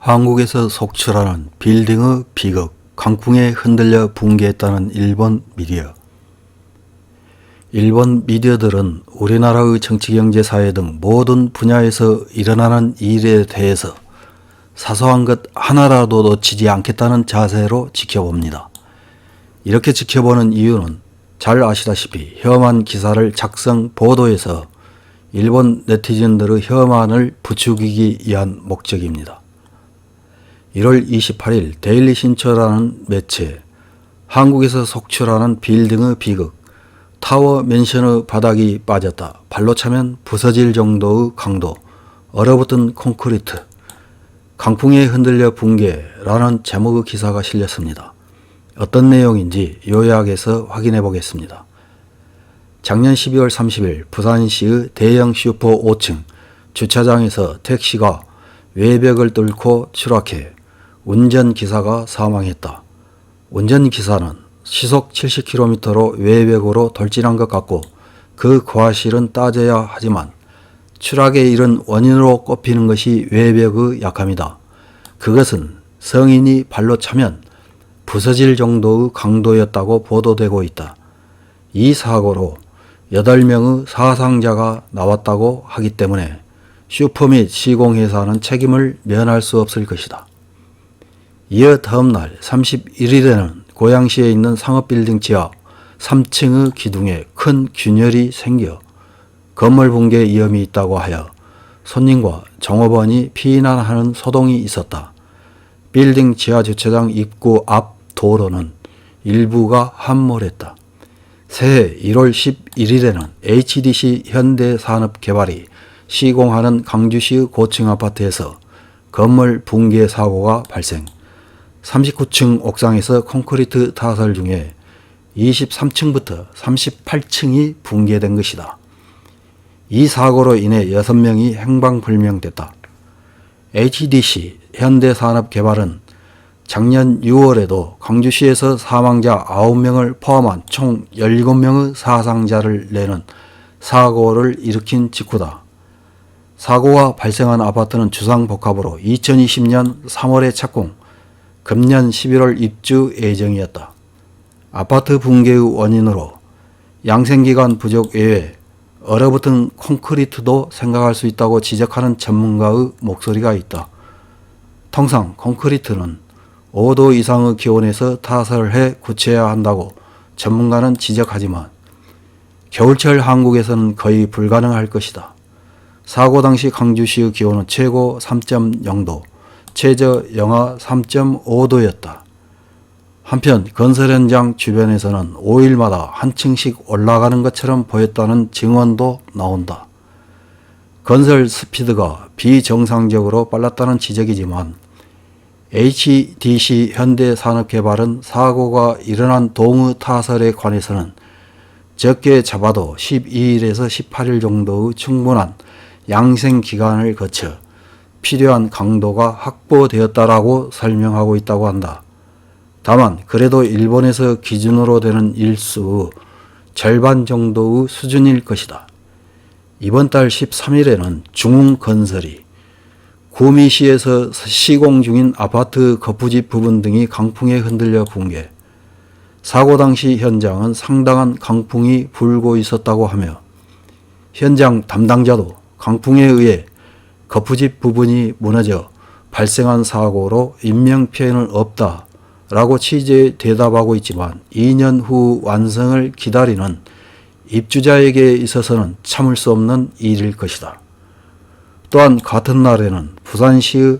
한국에서 속출하는 빌딩의 비극, 강풍에 흔들려 붕괴했다는 일본 미디어. 일본 미디어들은 우리나라의 정치, 경제, 사회 등 모든 분야에서 일어나는 일에 대해서 사소한 것 하나라도 놓치지 않겠다는 자세로 지켜봅니다. 이렇게 지켜보는 이유는 잘 아시다시피 혐한 기사를 작성, 보도해서 일본 네티즌들의 혐한을 부추기기 위한 목적입니다. 1월 28일 데일리 신초라는 매체, 한국에서 속출하는 빌딩의 비극, 타워 맨션의 바닥이 빠졌다, 발로 차면 부서질 정도의 강도, 얼어붙은 콘크리트, 강풍에 흔들려 붕괴라는 제목의 기사가 실렸습니다. 어떤 내용인지 요약해서 확인해 보겠습니다. 작년 12월 30일 부산시의 대형 슈퍼 5층 주차장에서 택시가 외벽을 뚫고 추락해 운전기사가 사망했다. 운전기사는 시속 70km로 외벽으로 돌진한 것 같고 그 과실은 따져야 하지만 추락에 이른 원인으로 꼽히는 것이 외벽의 약함이다. 그것은 성인이 발로 차면 부서질 정도의 강도였다고 보도되고 있다. 이 사고로 8명의 사상자가 나왔다고 하기 때문에 슈퍼 및 시공회사는 책임을 면할 수 없을 것이다. 이어 다음날 31일에는 고양시에 있는 상업빌딩 지하 3층의 기둥에 큰 균열이 생겨 건물 붕괴 위험이 있다고 하여 손님과 종업원이 피난하는 소동이 있었다. 빌딩 지하 주차장 입구 앞 도로는 일부가 함몰했다. 새해 1월 11일에는 HDC 현대산업개발이 시공하는 강주시의 고층 아파트에서 건물 붕괴 사고가 발생. 39층 옥상에서 콘크리트 타설 중에 23층부터 38층이 붕괴된 것이다. 이 사고로 인해 6명이 행방불명됐다. HDC 현대산업개발은 작년 6월에도 광주시에서 사망자 9명을 포함한 총 17명의 사상자를 내는 사고를 일으킨 직후다. 사고가 발생한 아파트는 주상복합으로 2020년 3월에 착공, 금년 11월 입주 예정이었다. 아파트 붕괴의 원인으로 양생기관 부족 외에 얼어붙은 콘크리트도 생각할 수 있다고 지적하는 전문가의 목소리가 있다. 통상 콘크리트는 5도 이상의 기온에서 타설해 굳혀야 한다고 전문가는 지적하지만 겨울철 한국에서는 거의 불가능할 것이다. 사고 당시 광주시의 기온은 최고 3.0도, 최저 영하 3.5도였다. 한편 건설 현장 주변에서는 5일마다 한 층씩 올라가는 것처럼 보였다는 증언도 나온다. 건설 스피드가 비정상적으로 빨랐다는 지적이지만 HDC 현대산업개발은 사고가 일어난 동의 타설에 관해서는 적게 잡아도 12일에서 18일 정도의 충분한 양생 기간을 거쳐 필요한 강도가 확보되었다라고 설명하고 있다고 한다. 다만 그래도 일본에서 기준으로 되는 일수의 절반 정도의 수준일 것이다. 이번 달 13일에는 중흥건설이 구미시에서 시공 중인 아파트 거푸집 부분 등이 강풍에 흔들려 붕괴. 사고 당시 현장은 상당한 강풍이 불고 있었다고 하며 현장 담당자도 강풍에 의해 거푸집 부분이 무너져 발생한 사고로 인명피해는 없다 라고 취재에 대답하고 있지만 2년 후 완성을 기다리는 입주자에게 있어서는 참을 수 없는 일일 것이다. 또한 같은 날에는 부산시의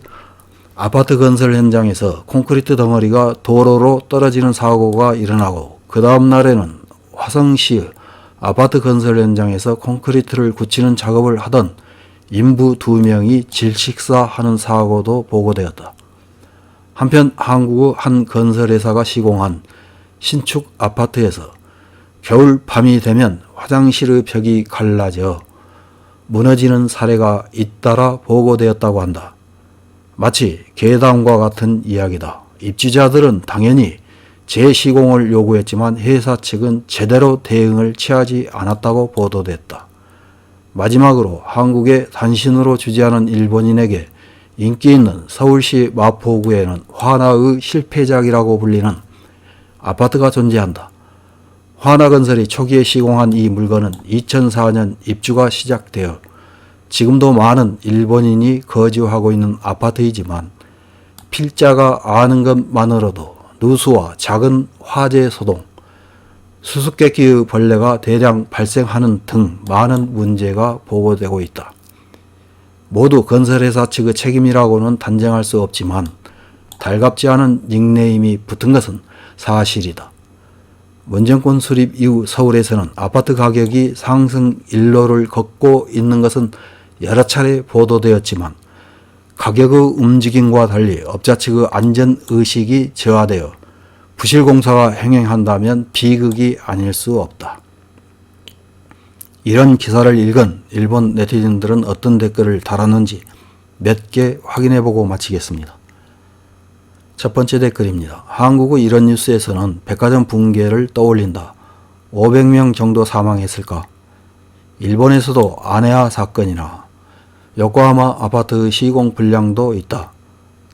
아파트 건설 현장에서 콘크리트 덩어리가 도로로 떨어지는 사고가 일어나고 그 다음 날에는 화성시의 아파트 건설 현장에서 콘크리트를 굳히는 작업을 하던 인부 2명이 질식사하는 사고도 보고되었다. 한편 한국의 한 건설회사가 시공한 신축 아파트에서 겨울 밤이 되면 화장실의 벽이 갈라져 무너지는 사례가 잇따라 보고되었다고 한다. 마치 괴담과 같은 이야기다. 입주자들은 당연히 재시공을 요구했지만 회사 측은 제대로 대응을 취하지 않았다고 보도됐다. 마지막으로 한국에 단신으로 주재하는 일본인에게 인기 있는 서울시 마포구에는 화나의 실패작이라고 불리는 아파트가 존재한다. 화나건설이 초기에 시공한 이 물건은 2004년 입주가 시작되어 지금도 많은 일본인이 거주하고 있는 아파트이지만 필자가 아는 것만으로도 누수와 작은 화재 소동, 수수께끼의 벌레가 대량 발생하는 등 많은 문제가 보고되고 있다. 모두 건설회사 측의 책임이라고는 단정할 수 없지만 달갑지 않은 닉네임이 붙은 것은 사실이다. 문정권 수립 이후 서울에서는 아파트 가격이 상승 일로를 걷고 있는 것은 여러 차례 보도되었지만 가격의 움직임과 달리 업자 측의 안전의식이 저하되어 부실공사가 행행한다면 비극이 아닐 수 없다. 이런 기사를 읽은 일본 네티즌들은 어떤 댓글을 달았는지 몇 개 확인해보고 마치겠습니다. 첫 번째 댓글입니다. 한국의 이런 뉴스에서는 백화점 붕괴를 떠올린다. 500명 정도 사망했을까? 일본에서도 아네아 사건이나 요코하마 아파트 시공 불량도 있다.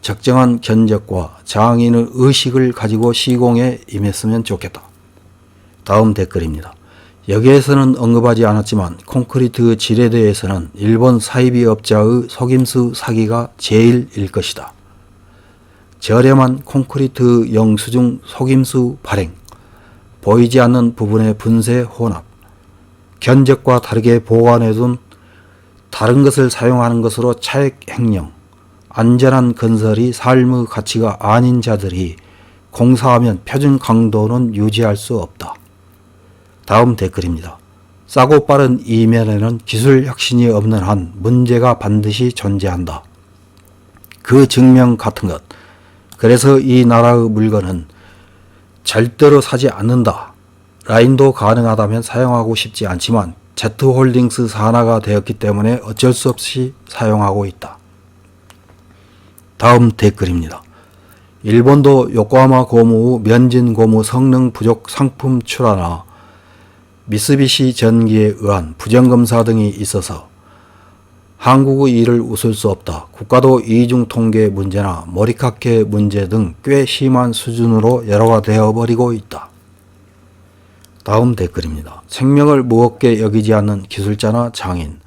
적정한 견적과 장인의 의식을 가지고 시공에 임했으면 좋겠다. 다음 댓글입니다. 여기에서는 언급하지 않았지만 콘크리트 질에 대해서는 일본 사이비 업자의 속임수 사기가 제일일 것이다. 저렴한 콘크리트 영수증 속임수 발행, 보이지 않는 부분의 분쇄 혼합, 견적과 다르게 보관해둔 다른 것을 사용하는 것으로 차액 횡령, 안전한 건설이 삶의 가치가 아닌 자들이 공사하면 표준 강도는 유지할 수 없다. 다음 댓글입니다. 싸고 빠른 이면에는 기술 혁신이 없는 한 문제가 반드시 존재한다. 그 증명 같은 것. 그래서 이 나라의 물건은 절대로 사지 않는다. 라인도 가능하다면 사용하고 싶지 않지만 Z홀딩스 산하가 되었기 때문에 어쩔 수 없이 사용하고 있다. 다음 댓글입니다. 일본도 요코하마 고무 후 면진 고무 성능 부족 상품 출하나 미쓰비시 전기에 의한 부정검사 등이 있어서 한국의 일을 웃을 수 없다. 국가도 이중통계 문제나 머리카케 문제 등 꽤 심한 수준으로 열화가 되어버리고 있다. 다음 댓글입니다. 생명을 무겁게 여기지 않는 기술자나 장인,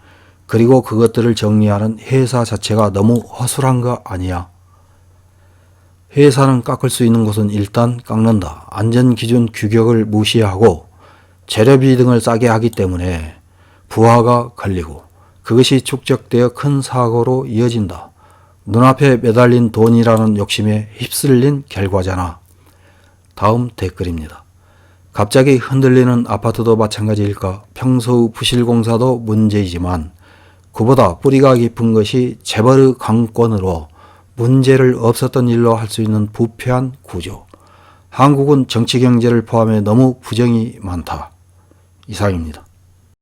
그리고 그것들을 정리하는 회사 자체가 너무 허술한 거 아니야? 회사는 깎을 수 있는 곳은 일단 깎는다. 안전기준 규격을 무시하고 재료비 등을 싸게 하기 때문에 부하가 걸리고 그것이 축적되어 큰 사고로 이어진다. 눈앞에 매달린 돈이라는 욕심에 휩쓸린 결과잖아. 다음 댓글입니다. 갑자기 흔들리는 아파트도 마찬가지일까? 평소의 부실공사도 문제이지만 그보다 뿌리가 깊은 것이 재벌의 강권으로 문제를 없었던 일로 할 수 있는 부패한 구조. 한국은 정치 경제를 포함해 너무 부정이 많다. 이상입니다.